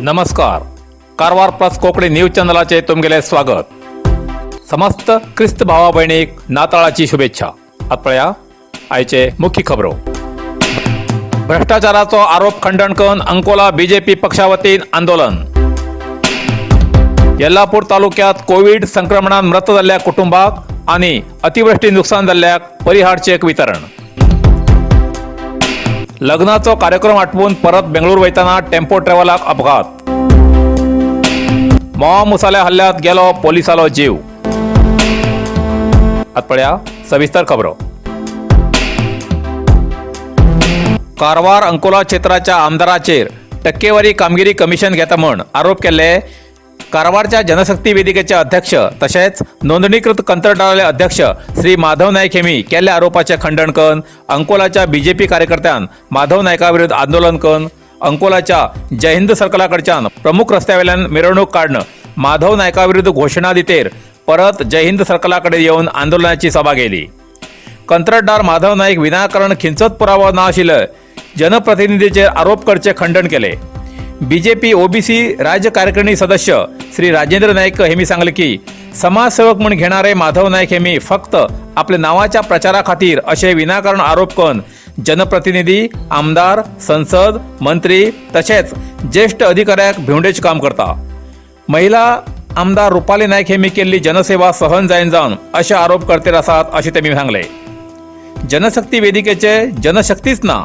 नमस्कार. Karwar plus Konkani news चॅनलाचे तुमगेले स्वागत. समस्त ख्रिस्त भावा भयणीक नाताळाची शुभेच्छा. आता आयचे मुख्य खबरो. भ्रष्टाचाराचो आरोप खंडन करून अंकोला बीजेपी पक्षावतीन आंदोलन. येल्लापूर तालुक्यात कोविड संक्रमणात मृत जाल्ल्या कुटुंबाक आणि अतिवृष्टी नुकसान जाल्ल्याक परिहार चेक वितरण. लग्नाचो कार्यक्रम आटपून परत बेंगळूर वयताना टेम्पो ट्रॅव्हलाक अपघात. मोवा मुसाल्या हल्ल्यात गेलो पोलिसालो जीव. आता सविस्तर खबरो. कारवार अंकोला क्षेत्राच्या आमदाराचेर टक्केवारी कामगिरी कमिशन घेता म्हूण आरोप केले कारवारच्या जनशक्ती वेदिकेचे अध्यक्ष तसेच नोंदणीकृत कंत्राटदाराचे अध्यक्ष श्री माधव नाईक हेमी केल्ल्या आरोपाचे खंडन करून अंकोलाच्या बीजेपी कार्यकर्त्यान माधव नायका विरुद्ध आंदोलन करून अंकोलाच्या जय हिंद सर्कलाकडच्यान प्रमुख रस्त्यावेल्यान मिरवणूक काढणं माधव नायका विरुद्ध घोषणा दितेर परत जय हिंद सर्कलाकडे येऊन आंदोलनाची सभा केली. कंत्राटदार माधव नाईक विनाकारण खिंचत पुरावा ना आशिल्ले जनप्रतिनिधीचेर आरोप करचे खंडन केले. बीजेपी ओबीसी राज्य कार्यकारिणी सदस्य श्री राजेंद्र नाईक हेमी सांगले की समाजसेवक म्हणून घेणारे माधव नाईक हेमी फक्त आपल्या नावाच्या प्रचारा खातीर असे विनाकारण आरोप करून जनप्रतिनिधी, आमदार, संसद, मंत्री तसेच ज्येष्ठ अधिकाऱ्याक भिवंडेचे काम करता. महिला आमदार रुपाली नाईक हेमी केल्ली जनसेवा सहन जायन जावन असे आरोप करते आसात असे तेमी सांगले. जनशक्ती वेदिकेचे जनशक्तीच ना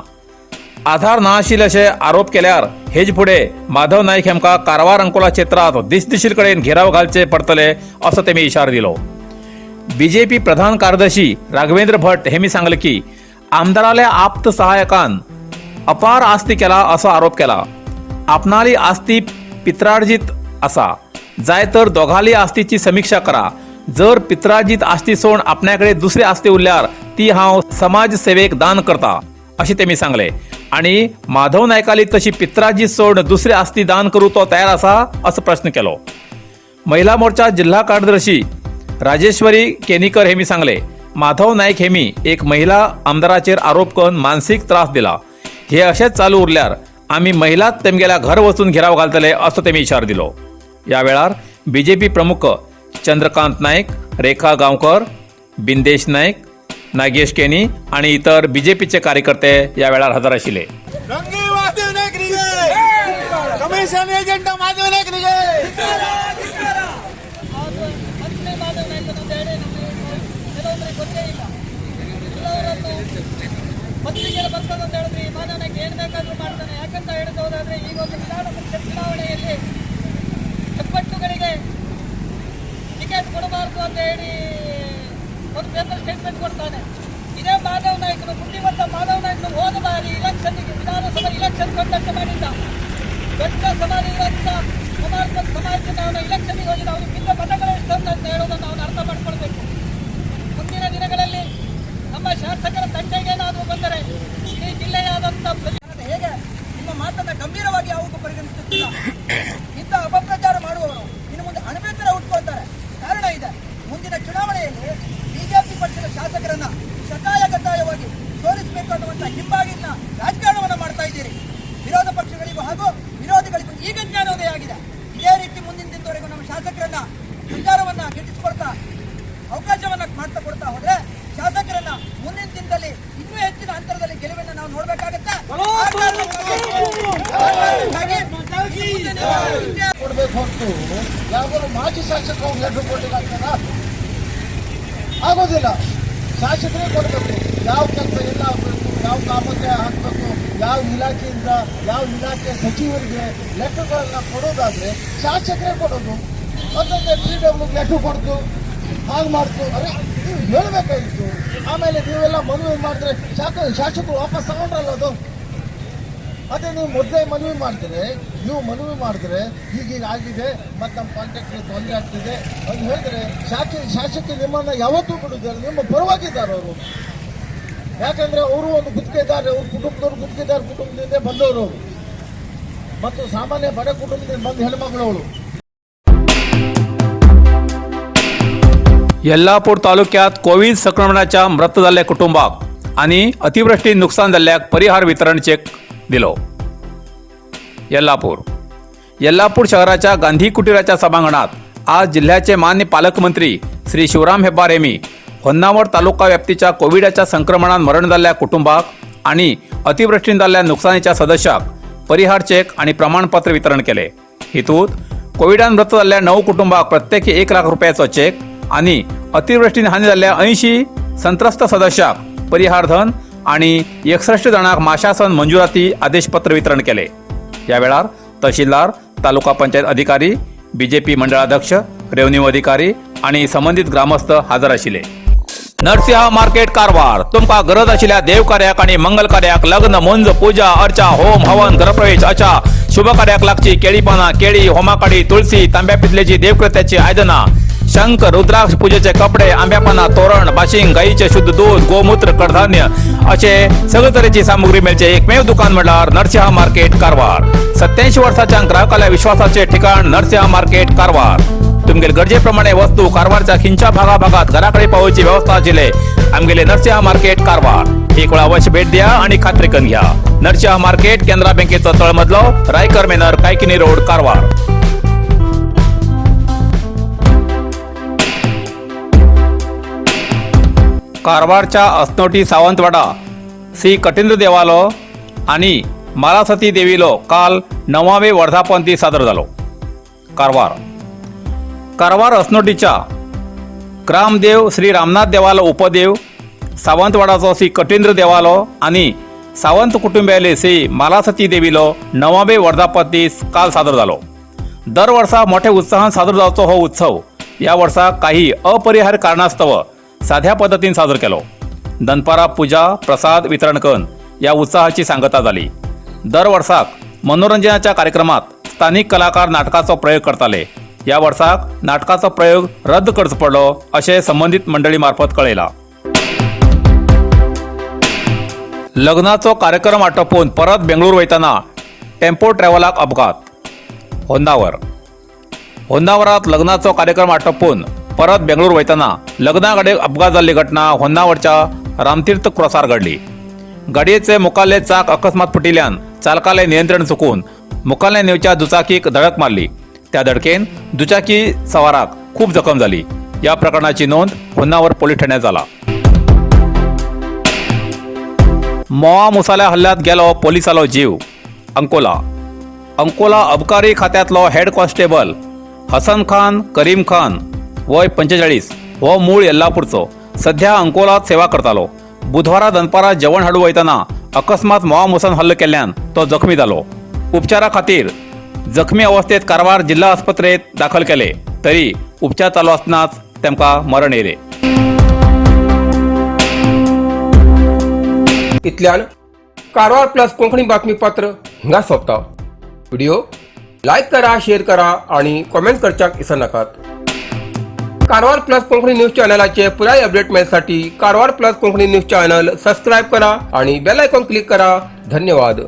आधार ना आशिल्ले असे आरोप केल्यार हेज फुडें माधव नाईक हेमका कारवार अंकोला क्षेत्रात दिसदिशील कडेन घेराव घालचे पडटले असो तेमी इशारो दिलो. बीजेपी प्रधान कार्यदर्शी राघवेंद्र भट्ट हेमी सांगले की आमदाराले आप्त सहायकान अपार आस्ती केला असो आरोप केला. आपणाली आस्ती पित्रार्जित आसा जाय तर दोघाली आस्तीची समीक्षा करा. जर पित्रार्जित आस्ती सोड आपण्याकडे दुसरी आस्ती उरल्यार ती हांव समाज सेवेक दान करता अशें तेमी सांगले. आणि माधव नायकाली तशी पित्रार्जित सोड दुसरी आस्ती दान करू तो तयार आसा असो प्रश्न केलो. महिला मोर्चा जिल्हा कार्यदर्शी राजेश्वरी केनीकर हेमी सांगले माधव नाईक हेमी एक महिला आमदाराचेर आरोप करून मानसिक त्रास दिला. हे असेच चालू उरल्यार आम्ही महिलाच तेमगेल्या घर वचून घेराव घालतले असो तेमी इशारो दिलो. या वेळार बीजेपी प्रमुख चंद्रकांत नाईक, रेखा गांवकर, बिंदेश नाईक, नागेश केनी आणि इतर बीजेपीचे कार्यकर्ते या वेळार हजर आशिल्ले. ಪತ್ರಿಕೆಯಲ್ಲಿ ಬರ್ತದೆ ಅಂತ ಹೇಳಿದ್ರೆ ಈ ಮಾನವನಿಗೆ ಏನು ಬೇಕಾದ್ರೂ ಮಾಡ್ತಾನೆ. ಯಾಕಂತ ಹೇಳಿದ ಹೋದಾದ್ರೆ ಈಗ ಒಂದು ವಿಧಾನ ಪರಿಷತ್ ಚುನಾವಣೆಯಲ್ಲಿ ಹೆಬ್ಬಟ್ಟುಗಳಿಗೆ ಟಿಕೆಟ್ ಕೊಡಬಾರ್ದು ಅಂತ ಹೇಳಿ ಒಂದು ಪೇಪರ್ ಸ್ಟೇಟ್ಮೆಂಟ್ ಕೊಡ್ತಾನೆ. ಇದೇ ಮಾಧವ್ ನಾಯ್ಕನು ಬುದ್ಧಿವಂತ ಮಾಧವ್ ನಾಯ್ಕನು ಹೋದ ಬಾರಿ ಇಲೆಕ್ಷನ್ಗೆ ವಿಧಾನಸಭಾ ಇಲೆಕ್ಷನ್ ಕಂಡಕ್ಟ್ ಮಾಡಿದ್ದ. ದೊಡ್ಡ ಸಮಾಜ ಇರುವಂಥ ಸಮಾಜದಿಂದ ಅವನ ಇಲೆಕ್ಷನ್ಗೆ ಹೋಗಿದ್ದ. ಅವನು ಬಿದ್ದ ಮತಗಳು ಎಷ್ಟು ಅಂತ ಹೇಳೋದನ್ನು ಅವನು ಅರ್ಥ ಮಾಡ್ಕೊಳ್ಬೇಕು. ಮುಂದಿನ ದಿನಗಳಲ್ಲಿ ನಮ್ಮ ಶಾಸಕರ ತಂಟೆಗೇನಾದರೂ ಬಂದರೆ ಇಡೀ ಜಿಲ್ಲೆಯಾದಂಥ ಹೇಗೆ ನಿಮ್ಮ ಮಾತನ್ನು ಗಂಭೀರವಾಗಿ ಯಾವುದು ಪರಿಗಣಿಸುತ್ತಿಲ್ಲ. ಇಂಥ ಅಪಪ್ರಚಾರ ಮಾಡುವವರು ಇನ್ನು ಮುಂದೆ ಅಣಬೆತ್ತರ ಹುಟ್ಕೊಳ್ತಾರೆ. ಕಾರಣ ಇದೆ, ಮುಂದಿನ ಚುನಾವಣೆಯಲ್ಲಿ ಬಿಜೆಪಿ ಪಕ್ಷದ ಶಾಸಕರನ್ನ ಶತಾಯಗತಾಯವಾಗಿ ಸೋಲಿಸಬೇಕು ಅನ್ನುವಂಥ ಹಿಂಬಾಗಿನ ರಾಜಕಾರಣವನ್ನು ಮಾಡ್ತಾ ಇದ್ದೀರಿ. ವಿರೋಧ ಪಕ್ಷಗಳಿಗೂ ಹಾಗೂ ವಿರೋಧಿಗಳಿಗೂ ಈಗ ಜ್ಞಾನೋದಯ ಆಗಿದೆ. ಇದೇ ರೀತಿ ಮುಂದಿನ ದಿನದವರೆಗೂ ನಮ್ಮ ಶಾಸಕರನ್ನ ಪ್ರಚಾರವನ್ನ ಗಿಟ್ಟಿಸಿಕೊಡ್ತಾ ಅವಕಾಶವನ್ನ ಮಾಡ್ತಾ ಕೊಡ್ತಾ ಹೋದ್ರೆ ಶಾಸಕರನ್ನ ಮುಂದಿನ ದಿನದಲ್ಲಿ ಇನ್ನೂ ಹೆಚ್ಚಿನ ಅಂತರದಲ್ಲಿ ಗೆಲುವನ್ನು ನಾವು ನೋಡಬೇಕಾಗುತ್ತೆ. ಕೊಡಬೇಕು ಹೊರತು ಯಾವಾಗಲೂ ಮಾಜಿ ಶಾಸಕರು ಲೆಟರ್ ಕೊಡಲಿಕ್ಕಾಗ್ತದ? ಆಗೋದಿಲ್ಲ. ಶಾಸಕರೇ ಕೊಡಬೇಕು. ಯಾವ ಕೆಲಸ ಎಲ್ಲ ಆಗಬೇಕು, ಯಾವ ಕಾಮಕ್ಕೆ ಹಾಕಬೇಕು, ಯಾವ ಇಲಾಖೆಯಿಂದ ಯಾವ ಇಲಾಖೆ ಸಚಿವರಿಗೆ ಲೆಟರ್ಗಳನ್ನ ಕೊಡೋದಾದ್ರೆ ಶಾಸಕರೇ ಕೊಡೋದು. ಅದೊಂದು DW ಲೆಟರ್ ಕೊಡ್ತು, ಹಾಗೆ ಮಾಡ್ತು. ಅರೆ ನೀವು ಹೇಳಬೇಕಾಗಿತ್ತು. ಆಮೇಲೆ ನೀವೆಲ್ಲ ಮನವಿ ಮಾಡಿದ್ರೆ ಶಾಸಕರು ವಾಪಸ್ ತಗೊಂಡ್ರಲ್ಲ ಅದು. ಅದೇ ನೀವು ಮೊದಲೇ ಮನವಿ ಮಾಡಿದ್ರೆ ಹೀಗೀಗ ಆಗಿದೆ ಮತ್ತು ನಮ್ಮ ಕಾಂಟ್ಯಾಕ್ಟ್ಗೆ ತೊಂದರೆ ಆಗ್ತಿದೆ ಅಂತ ಹೇಳಿದ್ರೆ ಶಾಸಕರು ನಿಮ್ಮನ್ನು ಯಾವತ್ತೂ ಬಿಡುವುದಿಲ್ಲ. ನಿಮ್ಮ ಪರವಾಗಿದ್ದಾರೆ ಅವರು. ಯಾಕಂದರೆ ಅವರು ಒಂದು ಗುತ್ತಿಗೆದಾರ, ಅವ್ರ ಕುಟುಂಬದವ್ರು ಗುತ್ತಿಗೆದಾರ ಕುಟುಂಬದಿಂದ ಬಂದವರು ಅವರು ಮತ್ತು ಸಾಮಾನ್ಯ ಬಡ ಕುಟುಂಬದಿಂದ ಬಂದ ಹೆಣ್ಮಗಳು ಅವಳು. येल्लापूर तालुक्यात कोविड संक्रमणाच्या मृत जाल्ल्या कुटुंबाक आणि अतिवृष्टी नुकसान जाल्ल्याक परिहार वितरण चेक दिलो. येल्लापूर यल्लापूर शहराच्या गांधी कुटीराच्या सभांगणात आज जिल्ह्याचे मान्य पालकमंत्री श्री शिवराम हेब्बार यांनी होन्नावर तालुका व्याप्तीच्या कोविडच्या संक्रमणात मरण जाल्ल्या कुटुंबाक आणि अतिवृष्टीन जाल्ल्या नुकसानीच्या सदस्याक परिहार चेक आणि प्रमाणपत्र वितरण केले। हितूत कोविडान मृत जाल्ल्या 9 कुटुंबाक प्रत्येकी 1 लाख रुपयाचो चेक आणि अतिवृष्टीन हानी जाल्ल्या 80 संत्रस्त सदस्याक परिहार धन आणि 61 जणांक माशासन मंजुराती आदेशपत्र वितरण केले। या वेळार तहसीलदार, तालुका पंचायत अधिकारी, बीजेपी मंडळाध्यक्ष, रेव्हन्यू अधिकारी आणि संबंधित ग्रामस्थ हजर आशिल्ले। नरसिंहा मार्केट कारवार तुमका गरज आशिल्ल्या देव कार्याक आणि मंगल कार्याक, लग्न, मुंज, पूजा, अर्चा, होम, हवन, गृहप्रवेश अशा शुभ कार्याक लागची केळी पाना, केळी, होमाकाडी, तुळशी, तांब्या पितलेची देवकृत्याची आयदना, शंख, रुद्राक्ष पूजेचे कपडे, आंब्या पाना, तोरण, बाशिंग, गाईचे शुद्ध दूध, गोमूत्र, कडधान्य असे सगळे तरेची सामुग्री मेळचे एकमेव दुकान म्हणल्यार नरसिंहा मार्केट कारवार। 87 वर्षांच्या ग्राहकाला विश्वासाचे ठिकाण नरसिंहा मार्केट कारवार। तुमगेर गरजेप्रमाणे वस्तू कारवारच्या खिंच्या भागाभागात घराकडे पावोवची व्यवस्था आशिल्ले आमगेले नरसिंहा मार्केट कारवार। एक वेळा अवश्य भेट द्या आणि खात्री करून घ्या। नरसिंहा मार्केट केंद्रा बँकेचो तळमजलो, रायकर मेनर, कायकिनी रोड, कारवार। कारवारच्या अस्नोटी सावंतवाडा श्री कटिंद्र देवालो आणि मालासती देवीलो काल 9वे वर्धापन दिन साजरो जालो। कारवार अस्नोटीच्या ग्रामदेव श्री रामनाथ देवालो उपदेव, सावंतवाडाचो श्री कटिंद्र देवालो आणि सावंत कुटुंबियाले श्री मालासती देवीलो 9वे वर्धापन दीस काल साजरो जालो। दर वर्सा मोठ्या उत्साहान साजरो जावचो हो उत्सव या वर्सा काही अपरिहार्य कारणास्तव साध्या पद्धतीन साजरो केलो। दनपारा पूजा, प्रसाद वितरण करून या उत्साहाची सांगता झाली। दर वर्साक मनोरंजनाच्या कार्यक्रमात स्थानिक कलाकार नाटकाचो प्रयोग करताले। या वर्साक नाटकाचो प्रयोग रद्द करचो पडलो असे संबंधित मंडळी मार्फत कळयला। लग्नाचो कार्यक्रम आटोपून परत बेंगळूर वयताना टेम्पो ट्रॅव्हलाक अपघात। होन्नावरात लग्नाचो कार्यक्रम आटोपून परत बेंगळूर वयताना लग्ना गाडयेक अपघात जाल्ली घटना होन्नावरच्या रामतीर्थ क्रॉसार घडली। गाडयेचे मुखाल्ले चाक अकस्मात फुटिल्ल्यान चालकाले नियंत्रण चुकून मुखाल्ले नेवच्या दुचाकीक धडक मारली। त्या धडकेन दुचाकी सवाराक खूप जखम झाली। या प्रकरणाची नोंद होन्नावर पोलीस ठाण्यात झाला। मोआ मुसाल्या हल्ल्यात गेलो पोलिसालो जीव। अंकोला अबकारी खात्यातलो हेड कॉन्स्टेबल हसन खान करीम खान वय 45 हो मूळ यल्लापूरचो, सध्या अंकोलात सेवा करतालो। बुधवारा दनपारा जेवण हाडू वयताना अकस्मात मोआ मुसान हल्लो केल्ल्यान तो जखमी जालो। उपचारा खातीर जखमी अवस्थेत कारवार जिल्हा आस्पत्रेत दाखल केले, तरी उपचार चालू असतानाच तेमकां मरण येयलें। इतल्यान कारवार प्लस कोंकणी बातमीपत्र हिंगा सोंपता। व्हिडिओ लाईक करा, शेअर करा आणि कमेंट करच्याक विसरू नाकात। कारवार प्लस कोंकणी न्यूज चॅनलाचे पुराय अपडेट मिळण्यासाठी Karwar plus Konkani news channel subscribe करा आणि बेल आयकॉन क्लिक करा। धन्यवाद।